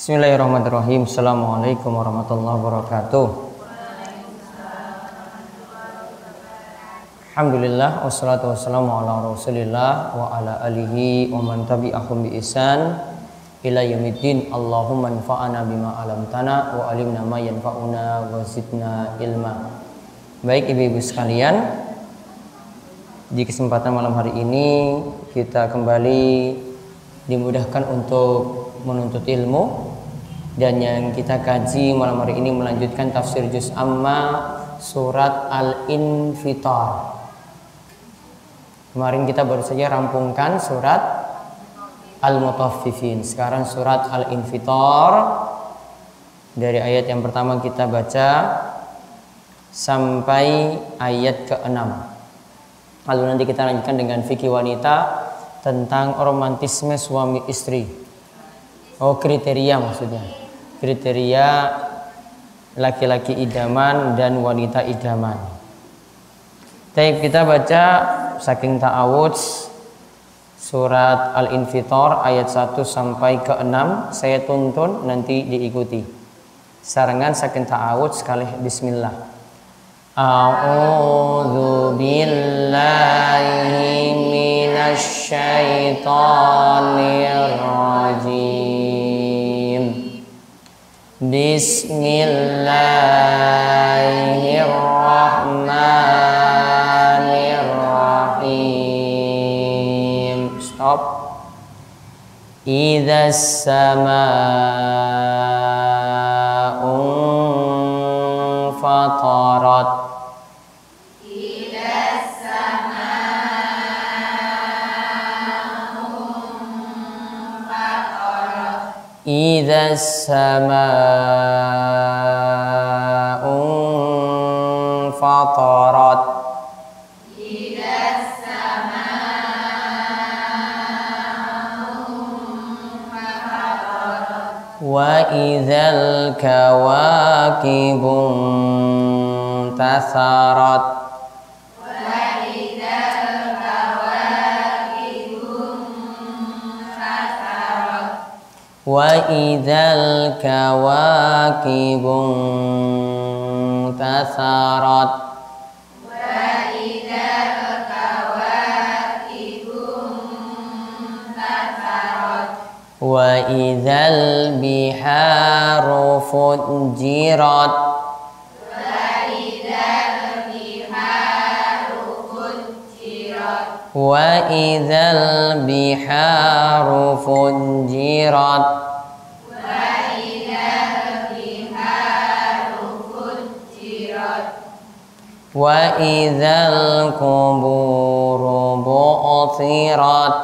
Bismillahirrahmanirrahim. Assalamualaikum warahmatullahi wabarakatuh. Alhamdulillah wassalatu wassalamu ala Rasulillah wa ala alihi wa man tabi'ahum bi ihsan ila yaumiddin. Allahumma anfa'na bima 'allamtana wa 'allimna ma yanfa'una wa zidna ilma. Baik ibu-ibu sekalian, di kesempatan malam hari ini kita kembali dimudahkan untuk menuntut ilmu, dan yang kita kaji malam hari ini melanjutkan tafsir juz amma surat Al-Infitar. Kemarin kita baru saja rampungkan surat Al-Mutaffifin. Sekarang surat Al-Infitar, dari ayat yang pertama kita baca sampai ayat ke-6. Lalu nanti kita lanjutkan dengan fikih wanita tentang romantisme suami istri. Kriteria maksudnya. Kriteria laki-laki idaman dan wanita idaman. Baik, kita baca saking ta'awudz surat Al-Infitar ayat 1 sampai ke 6. Saya tuntun, nanti diikuti. Sarangan saking ta'awudz sekali bismillah. A'udzu billahi minasy syaithanir rajim. Bismillahirrahmanirrahim. Stop. Idzas samaa'u fatarat. Idzas samaa'u fatarat. Idzas samaa'u fatarat. Wa idzal kawakibu tasarat. Wa idzal kawakibu tasarat. Wa idzal kawakibu tasarat. Wa idzal biharu fujirat. Wa idzal biharu fujirat. Wa idzal biharu fujirat. Wa idzal quburu bu'thirat.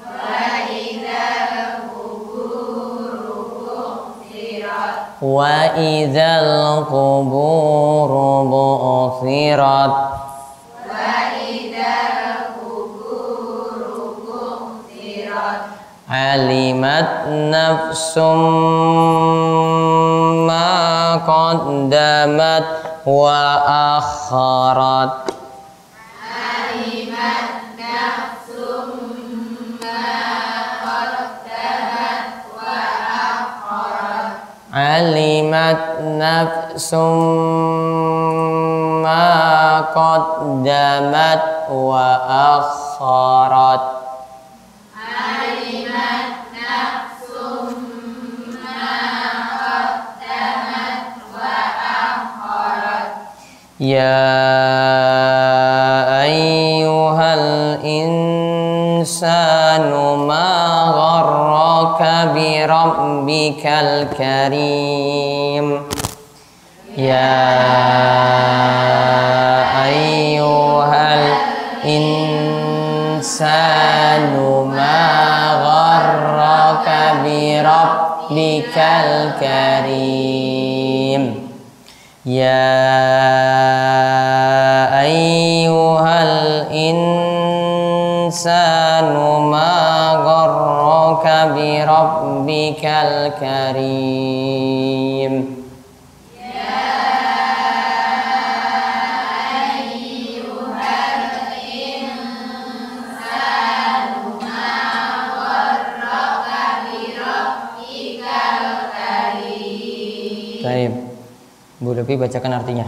Wa idzal quburu bu'thirat. Wa idzal quburu bu'thirat. Wa idzal quburu bu'thirat. Alimat nafsum ma qaddamat wa akharat. Alimat nafsum ma qaddamat wa akharat. Alimat nafsum ma qaddamat wa akharat. Ya ayyuhal insanu ma gharraka bi rabbikal karim. Ya ayyuhal insanu ma gharraka bi rabbikal karim. Ya ayyuhal insanu ma gharraka bi rabbikal karim. Insanu ma gharraka bi rabbikal Bu Devi bacakan artinya.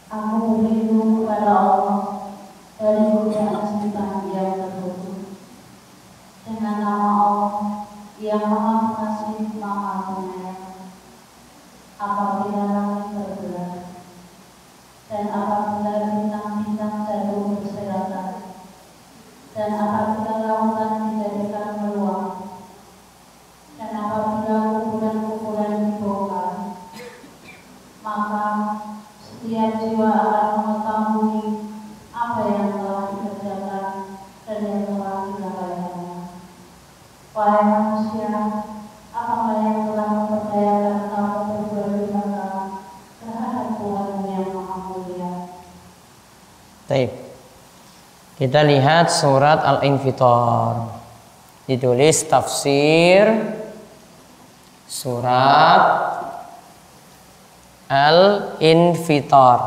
Aku berlindung kepada Allah dari godaan setan yang terkutuk. Dengan nama Allah yang Maha Pengasih, Maha Penyayang. Apabila langit terbelah dan apabila bintang-bintang jatuh berserakan dan apabila lautan dijadikan meluap dan apabila kuburan-kuburan dibongkar, maka setiap jiwa akan mengetahui apa yang telah dikerjakan dan yang telah dilakaikannya. Wahai manusia, apakah yang telah memperdayakan kamu berbuat durhaka terhadap Tuhan yang Maha Mulia? Baik. Kita lihat surat Al-Infitar. Ditulis tafsir surat Al-Infitar.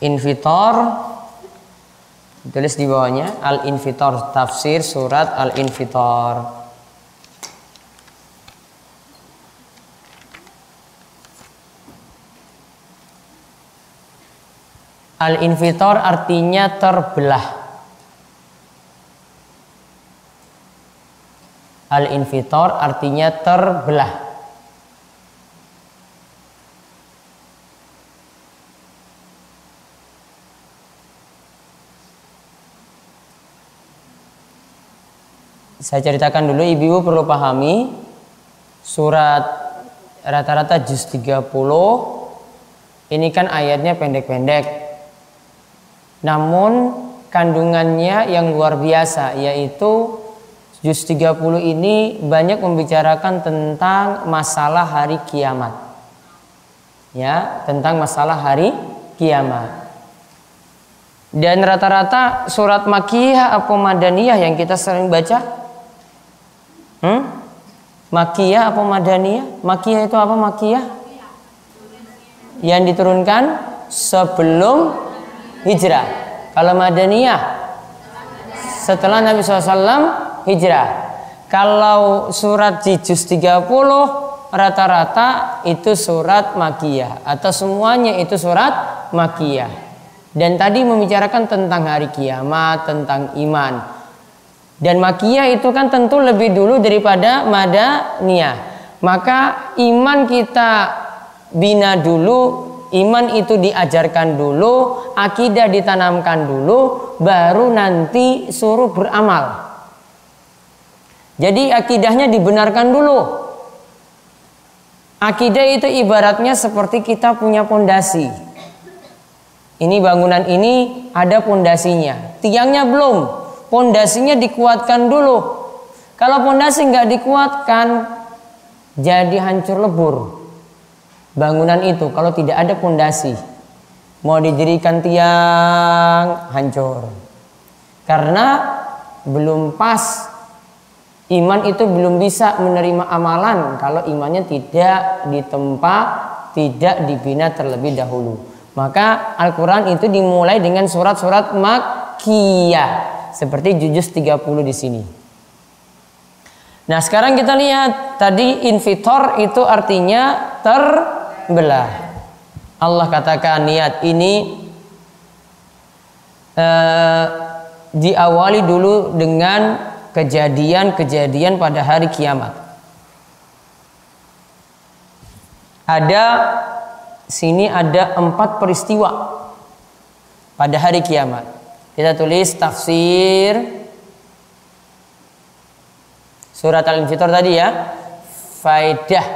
Infitar ditulis di bawahnya Al-Infitar, tafsir surat Al-Infitar. Al-Infitar artinya terbelah. Al-Infitar artinya terbelah. Saya ceritakan dulu, ibu-ibu perlu pahami surat rata-rata juz 30 ini kan ayatnya pendek-pendek. Namun kandungannya yang luar biasa, yaitu juz 30 ini banyak membicarakan tentang masalah hari kiamat. Ya, tentang masalah hari kiamat. Dan rata-rata surat Makkiyah atau Madaniyah yang kita sering baca? Makkiyah atau Madaniyah? Makkiyah itu apa Makkiyah? Yang diturunkan sebelum hijrah. Kalau Madaniyah setelah Nabi SAW hijrah. Kalau surat di juz 30 rata-rata itu surat Makkiyah atau semuanya itu surat Makkiyah. Dan tadi membicarakan tentang hari kiamat, tentang iman. Dan Makkiyah itu kan tentu lebih dulu daripada Madaniyah. Maka iman kita bina dulu, iman itu diajarkan dulu, akidah ditanamkan dulu, baru nanti suruh beramal. Jadi akidahnya dibenarkan dulu. Akidah itu ibaratnya seperti kita punya pondasi. Ini bangunan ini ada pondasinya, tiangnya belum, pondasinya dikuatkan dulu. Kalau pondasi nggak dikuatkan, jadi hancur lebur bangunan itu. Kalau tidak ada pondasi, mau didirikan tiang hancur, karena belum pas. Iman itu belum bisa menerima amalan kalau imannya tidak ditempa, tidak dibina terlebih dahulu. Maka Al-Quran itu dimulai dengan surat-surat Makkiyah seperti juz 30 di sini. Nah, sekarang kita lihat tadi infitor itu artinya terbelah. Allah katakan niat ini diawali dulu dengan kejadian-kejadian pada hari kiamat. Sini ada 4 peristiwa pada hari kiamat. Kita tulis tafsir surat Al-Infitar tadi ya. Faedah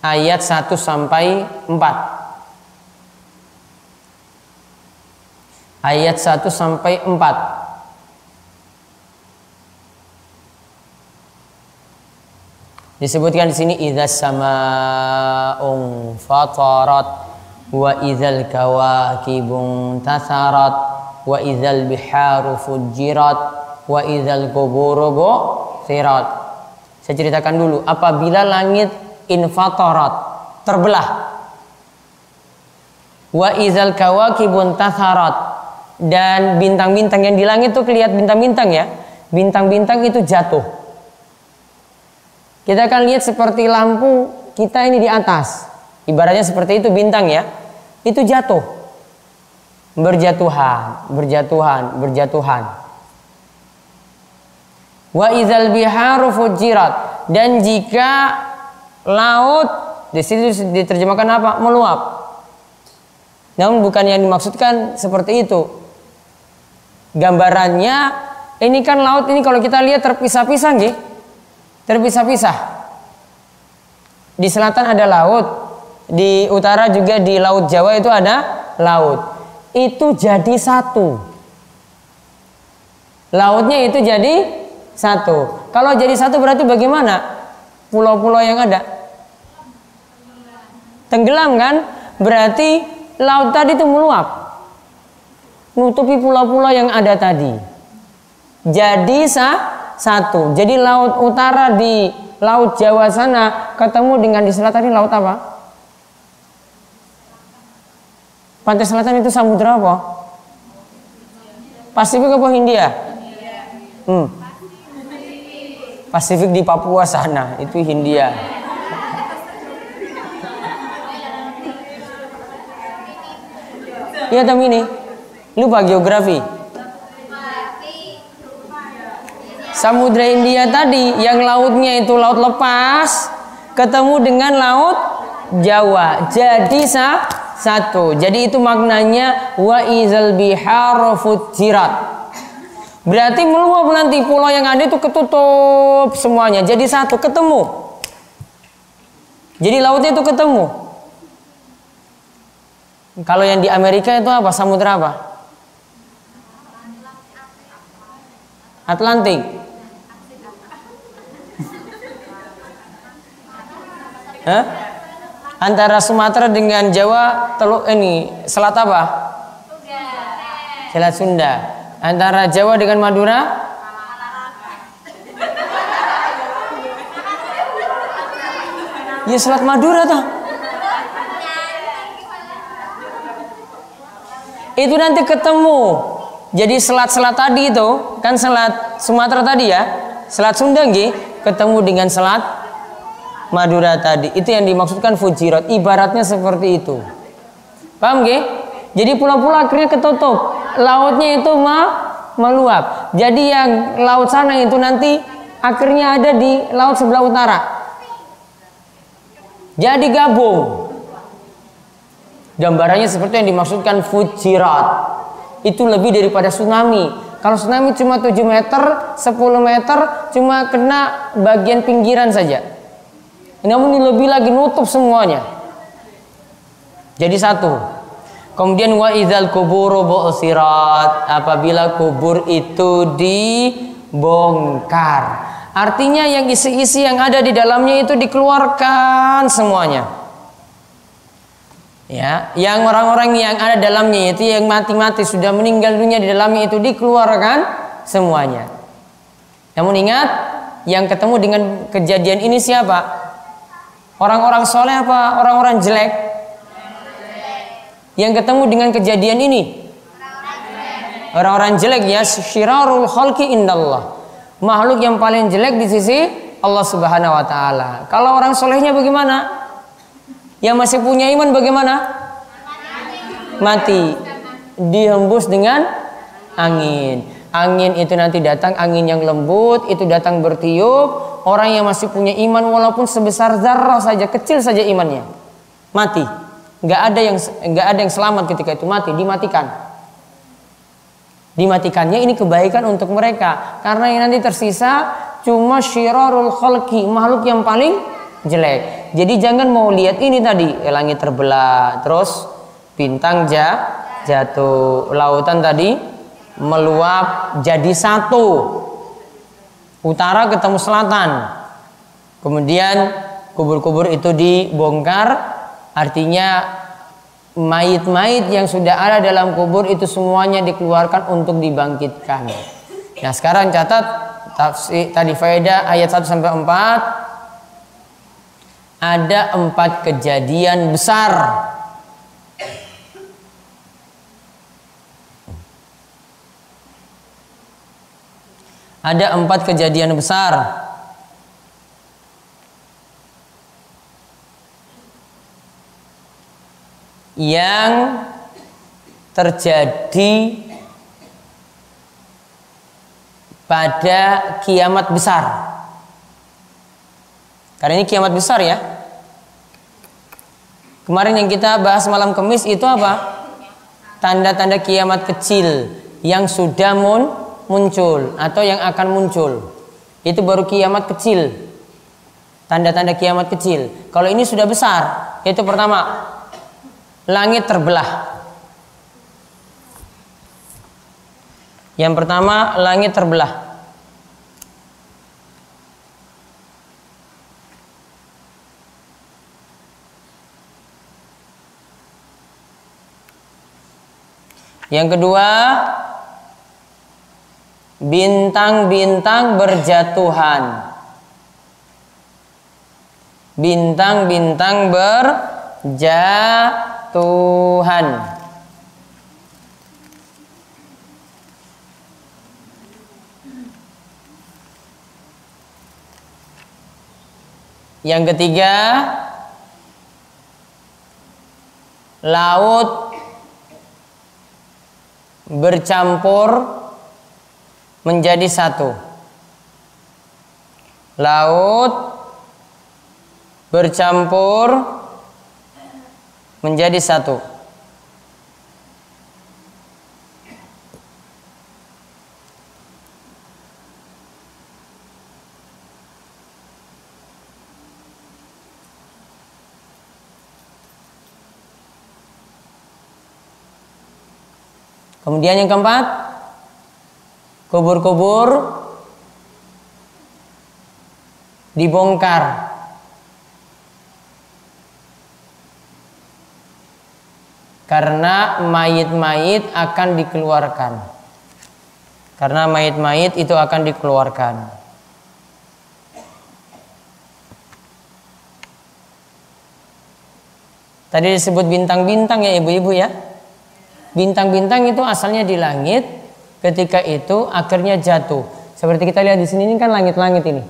ayat 1 sampai 4. Ayat 1 sampai 4. Disebutkan di sini idzas samaa'un fatarat wa idzal kawakibun tasarat wa idzal biharu fujirat wa idzal quburu bu'thirat. Saya ceritakan dulu, apabila langit infatarat, terbelah. Wa idzal kawakibun tatharat, dan bintang-bintang yang di langit tuh kelihatan bintang-bintang ya. Bintang-bintang itu jatuh. Kita akan lihat seperti lampu kita ini di atas. Ibaratnya seperti itu bintang ya. Itu jatuh. Berjatuhan, berjatuhan, berjatuhan. Wa idzal biharu fujirat, dan jika laut, di situ diterjemahkan apa? Meluap. Namun bukan yang dimaksudkan seperti itu. Gambarannya ini kan laut ini kalau kita lihat terpisah-pisah nggih. Terpisah-pisah. Di selatan ada laut, di utara juga di Laut Jawa itu ada laut. Itu jadi satu. Lautnya itu jadi satu. Kalau jadi satu berarti bagaimana? Pulau-pulau yang ada tenggelam kan? Berarti laut tadi itu meluap, nutupi pulau-pulau yang ada tadi. Jadi satu. Jadi laut utara di Laut Jawa sana ketemu dengan di selatan ini laut apa? Pantai selatan itu samudra apa? Pasifik apa Hindia? Pasifik di Papua sana itu Hindia. Iya tapi ini lupa geografi. Samudra Hindia tadi yang lautnya itu laut lepas ketemu dengan Laut Jawa jadi satu. Jadi itu maknanya wa izal biharu fujirat. Berarti meluap nanti pulau yang ada itu ketutup semuanya jadi satu, ketemu. Jadi lautnya itu ketemu. Kalau yang di Amerika itu apa? Samudra apa? Atlantik. Hah? Antara Sumatera dengan Jawa selat apa? Selat Sunda. Antara Jawa dengan Madura? Ya Selat Madura toh. Itu nanti ketemu. Jadi selat-selat tadi itu kan selat Sumatera tadi ya, Selat Sunda nggih, ketemu dengan Selat Madura tadi. Itu yang dimaksudkan fujirat. Ibaratnya seperti itu. Paham nggih? Jadi pulau-pulau akhirnya ketutup. Lautnya itu meluap. Jadi yang laut sana itu nanti akhirnya ada di laut sebelah utara. Jadi gabung. Gambarannya seperti yang dimaksudkan fujirat. Itu lebih daripada tsunami. Kalau tsunami cuma 7 meter, 10 meter cuma kena bagian pinggiran saja. Namun ini lebih lagi nutup semuanya. Jadi satu. Kemudian wa idzal quburu bu'sirat, apabila kubur itu dibongkar. Artinya yang isi-isi yang ada di dalamnya itu dikeluarkan semuanya. Ya, yang orang-orang yang ada dalamnya itu yang mati-mati sudah meninggal dunia di dalamnya itu dikeluarkan semuanya. Namun ingat, yang ketemu dengan kejadian ini siapa? Orang-orang soleh apa orang-orang jelek? Yang ketemu dengan kejadian ini orang-orang jelek ya. Syirarul khalqi indallah, makhluk yang paling jelek di sisi Allah Subhanahu wa taala. Kalau orang solehnya bagaimana? Yang masih punya iman bagaimana? Mati dihembus dengan angin. Angin itu nanti datang, angin yang lembut itu datang bertiup. Orang yang masih punya iman walaupun sebesar zarrah saja, kecil saja imannya, mati. Nggak ada yang selamat ketika itu mati, dimatikan. Dimatikannya ini kebaikan untuk mereka, karena yang nanti tersisa cuma syirarul khalqi, makhluk yang paling jelek. Jadi jangan mau lihat ini tadi, langit terbelah, terus bintang jatuh, lautan tadi meluap jadi satu. Utara ketemu selatan. Kemudian kubur-kubur itu dibongkar. Artinya mayit-mayit yang sudah ada dalam kubur itu semuanya dikeluarkan untuk dibangkitkan. Nah sekarang catat tafsir tadi faedah ayat 1 sampai 4. ada 4 kejadian besar. Ada 4 kejadian besar yang terjadi pada kiamat besar. Karena ini kiamat besar ya. Kemarin yang kita bahas malam Kamis itu apa? Tanda-tanda kiamat kecil yang sudah muncul atau yang akan muncul. Itu baru kiamat kecil. Tanda-tanda kiamat kecil. Kalau ini sudah besar, yaitu pertama, langit terbelah. Yang pertama, langit terbelah. Yang kedua, bintang-bintang berjatuhan. Bintang-bintang berjatuhan. Yang ketiga, laut bercampur menjadi satu. Laut bercampur menjadi satu. Kemudian yang keempat, kubur-kubur dibongkar. Karena mayit-mayit akan dikeluarkan. Karena mayit-mayit itu akan dikeluarkan. Tadi disebut bintang-bintang ya ibu-ibu ya. Bintang-bintang itu asalnya di langit, ketika itu akhirnya jatuh. Seperti kita lihat di sini ini kan langit-langit ini.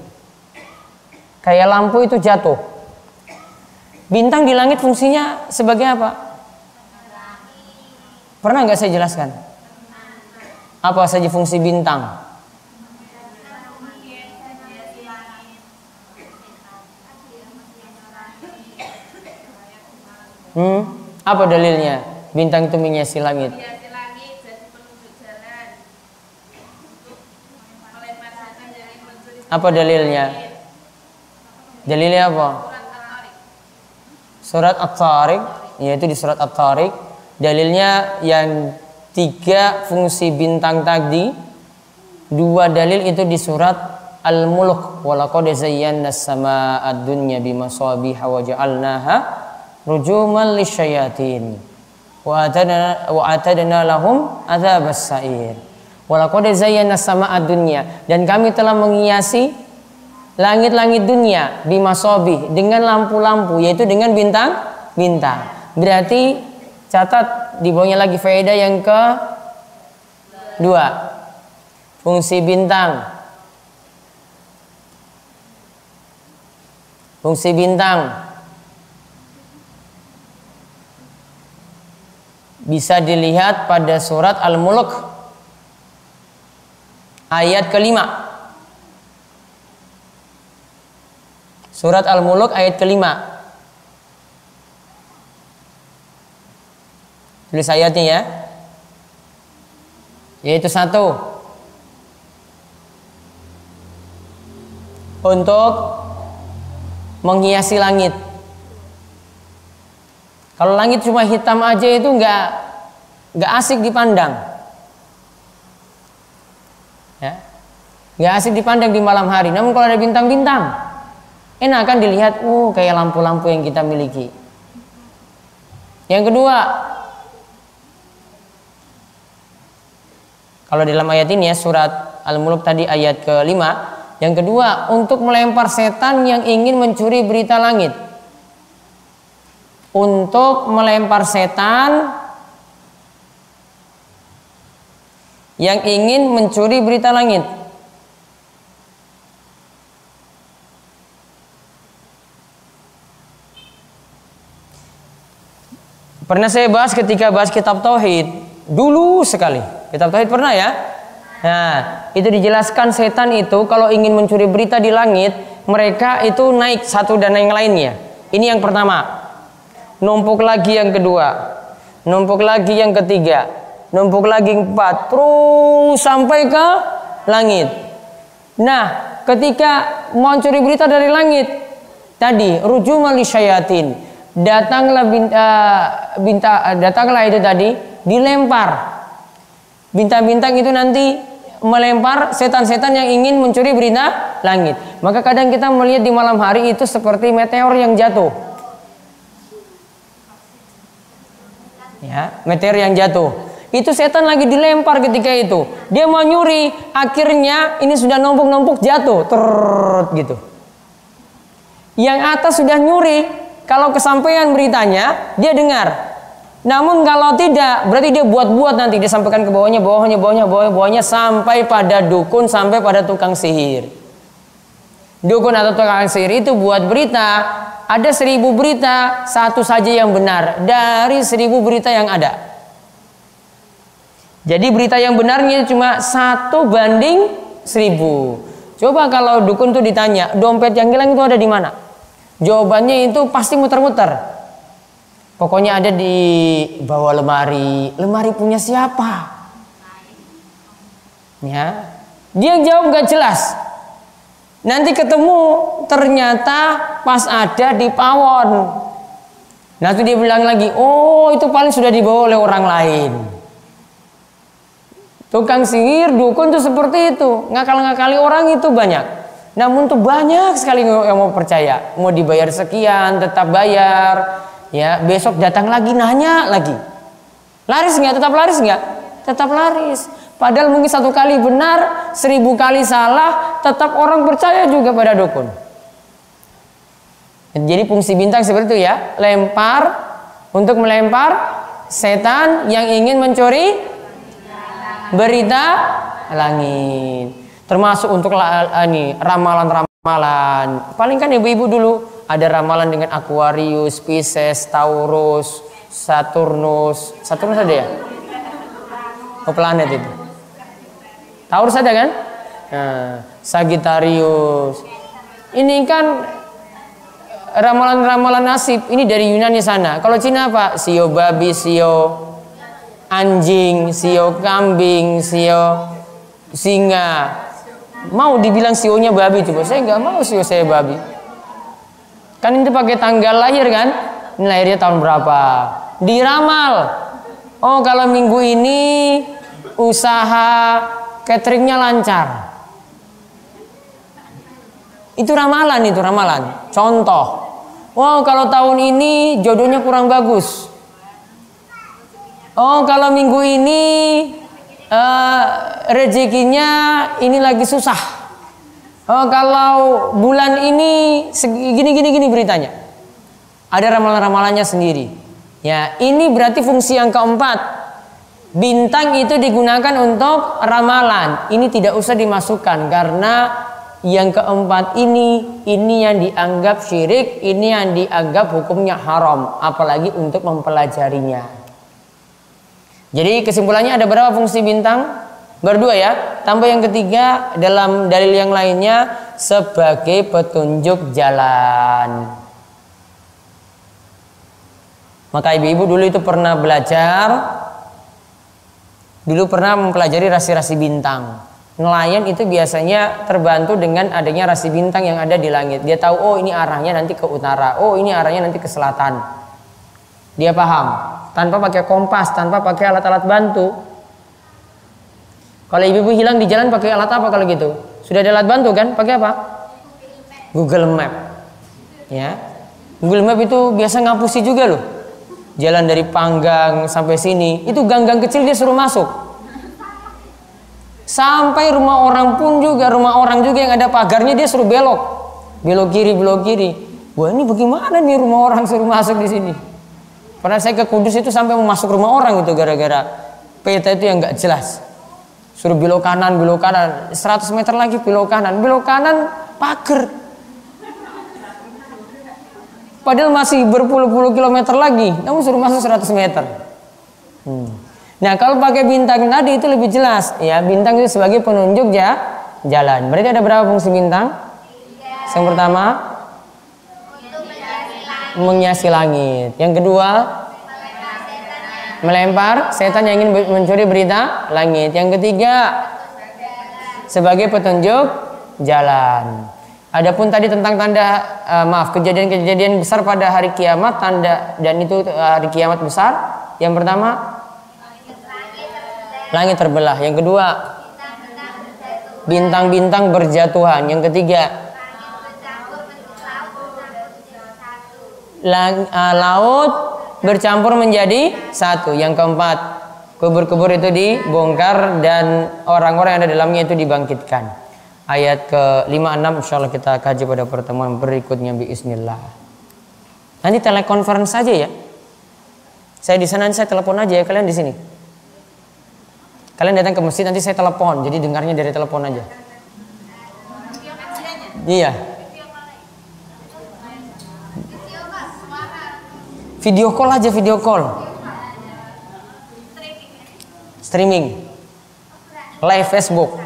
Kayak lampu itu jatuh. Bintang di langit fungsinya sebagai apa? Pernah nggak saya jelaskan? Apa saja fungsi bintang? Apa dalilnya? Bintang itu menghiasi langit. Menghiasi langit jadi penunjuk jalan. Melemparkan dari penunjuk. Apa dalilnya? Dalilnya apa? Surat At-Tariq, yaitu di surat At-Tariq. Dalilnya yang 3 fungsi bintang tadi. 2 dalil itu di surat Al-Mulk. Walaqad zayyana as-samaa'a ad-dunya bimasabiha wa ja'alnaha rujuman lisyayatin. Wa atadna lahum adzabas sa'ir. Walaqad zayyana as-samaa'a ad-dunya, dan kami telah menghiasi langit-langit dunia bimasabih, dengan lampu-lampu, yaitu dengan bintang-bintang. Berarti catat di bawahnya lagi faedah yang ke-2. Fungsi bintang. Fungsi bintang bisa dilihat pada surat Al-Mulk ayat ke-5. Surat Al-Mulk ayat ke-5. Tulis ayatnya ya. Yaitu 1. Untuk menghiasi langit. Kalau langit cuma hitam aja itu nggak asik dipandang, ya, nggak asik dipandang di malam hari. Namun kalau ada bintang-bintang, enak kan dilihat, kayak lampu-lampu yang kita miliki. Yang kedua, kalau dalam ayat ini ya, surat Al-Mulk tadi ayat ke-5. Yang kedua, untuk melempar setan yang ingin mencuri berita langit. untuk melempar setan yang ingin mencuri berita langit. Pernah saya bahas ketika bahas kitab Tauhid dulu sekali. Kitab Tauhid pernah ya? Nah, itu dijelaskan setan itu kalau ingin mencuri berita di langit, mereka itu naik satu dan yang lainnya. Ini yang pertama. Numpuk lagi yang kedua. Numpuk lagi yang ketiga. Numpuk lagi yang keempat. Terus sampai ke langit. Nah, ketika mau mencuri berita dari langit, tadi rujuma lisyayatin. Datanglah itu tadi dilempar. Bintang-bintang itu nanti melempar setan-setan yang ingin mencuri berita langit. Maka kadang kita melihat di malam hari itu seperti meteor yang jatuh. Ya, meteor yang jatuh. Itu setan lagi dilempar ketika itu. Dia mau nyuri, akhirnya ini sudah numpuk-numpuk jatuh, terut gitu. Yang atas sudah nyuri, kalau kesampaian beritanya dia dengar. Namun kalau tidak, berarti dia buat-buat nanti dia sampaikan ke bawahnya sampai pada dukun, sampai pada tukang sihir. Dukun atau tukang sihir itu buat berita, ada 1000 berita, satu saja yang benar dari 1000 berita yang ada. Jadi berita yang benarnya cuma 1:1000. Coba kalau dukun tuh ditanya, dompet yang hilang itu ada di mana? Jawabannya itu pasti muter-muter. Pokoknya ada di bawah lemari. Lemari punya siapa? Ya, dia jawab gak jelas. Nanti ketemu ternyata pas ada di pawon. Nanti dia bilang lagi, oh itu paling sudah dibawa oleh orang lain. Tukang sihir, dukun tuh seperti itu. Ngakal-ngakali orang itu banyak. Namun tuh banyak sekali yang mau percaya. Mau dibayar sekian, tetap bayar. Ya, besok datang lagi nanya lagi. Laris nggak? Tetap laris nggak? Tetap laris. Padahal mungkin 1 kali benar, 1000 kali salah, tetap orang percaya juga pada dukun. Jadi fungsi bintang seperti itu ya, lempar untuk melempar setan yang ingin mencuri berita langit. Termasuk untuk ramalan-ramalan. Paling kan ibu-ibu dulu ada ramalan dengan Aquarius, Pisces, Taurus, Saturnus. Saturnus ada ya? Oh, planet itu. Taurus ada kan? Nah, Sagittarius. Ini kan ramalan-ramalan nasib. Ini dari Yunani sana. Kalau Cina apa? Sio babi, sio anjing, sio kambing, sio singa. Mau dibilang sionya babi coba? Saya nggak mau sio saya babi. Kan itu pakai tanggal lahir kan? Ini lahirnya tahun berapa? Diramal. Oh kalau minggu ini usaha cateringnya lancar. Itu ramalan, itu ramalan. Contoh. Oh kalau tahun ini jodohnya kurang bagus. Oh kalau minggu ini rezekinya ini lagi susah. Oh kalau bulan ini gini beritanya. Ada ramalan-ramalannya sendiri. Ya, ini berarti fungsi yang keempat. Bintang itu digunakan untuk ramalan. Ini tidak usah dimasukkan karena yang keempat ini yang dianggap syirik, ini yang dianggap hukumnya haram, apalagi untuk mempelajarinya. Jadi kesimpulannya ada berapa fungsi bintang? Berdua ya. Tambah yang ketiga dalam dalil yang lainnya sebagai petunjuk jalan. Maka ibu-ibu dulu itu pernah belajar, dulu pernah mempelajari rasi-rasi bintang. Nelayan itu biasanya terbantu dengan adanya rasi bintang yang ada di langit. Dia tahu, oh ini arahnya nanti ke utara, oh ini arahnya nanti ke selatan. Dia paham. Tanpa pakai kompas, tanpa pakai alat-alat bantu. Kalau ibu-ibu hilang di jalan pakai alat apa kalau gitu? Sudah ada alat bantu kan? Pakai apa? Google Map. Ya. Google Map itu biasa ngapusi juga loh. Jalan dari Panggang sampai sini, itu gang-gang kecil dia suruh masuk. Sampai rumah orang pun juga, rumah orang juga yang ada pagarnya dia suruh belok. Belok kiri, belok kiri. Wah, ini bagaimana nih rumah orang suruh masuk di sini? Pernah saya ke Kudus itu sampai mau masuk rumah orang itu gara-gara peta itu yang nggak jelas. Suruh belok kanan, 100 meter lagi belok kanan pagar. Padahal masih berpuluh-puluh kilometer lagi, namun suruh masuk 100 meter. Nah kalau pakai bintang tadi itu lebih jelas, ya bintang itu sebagai penunjuk jalan. Berarti ada berapa fungsi bintang? Yang pertama, menghiasi langit. Yang kedua, melempar setan yang ingin mencuri berita langit. Yang ketiga, sebagai petunjuk jalan. Adapun tadi tentang tanda kejadian-kejadian besar pada hari kiamat, tanda dan itu hari kiamat besar. Yang pertama, langit terbelah. Yang kedua, bintang-bintang berjatuhan. Yang ketiga, laut bercampur menjadi satu. Yang keempat, kubur-kubur itu dibongkar dan orang-orang yang ada dalamnya itu dibangkitkan. Ayat ke-56 insyaallah kita kaji pada pertemuan berikutnya biiznillah. Nanti telekonferensi saja ya. Saya di sana, saya telepon aja ya, kalian di sini. Kalian datang ke masjid, nanti saya telepon, jadi dengarnya dari telepon aja. Iya. Video call aja, video call. Streaming. Live Facebook.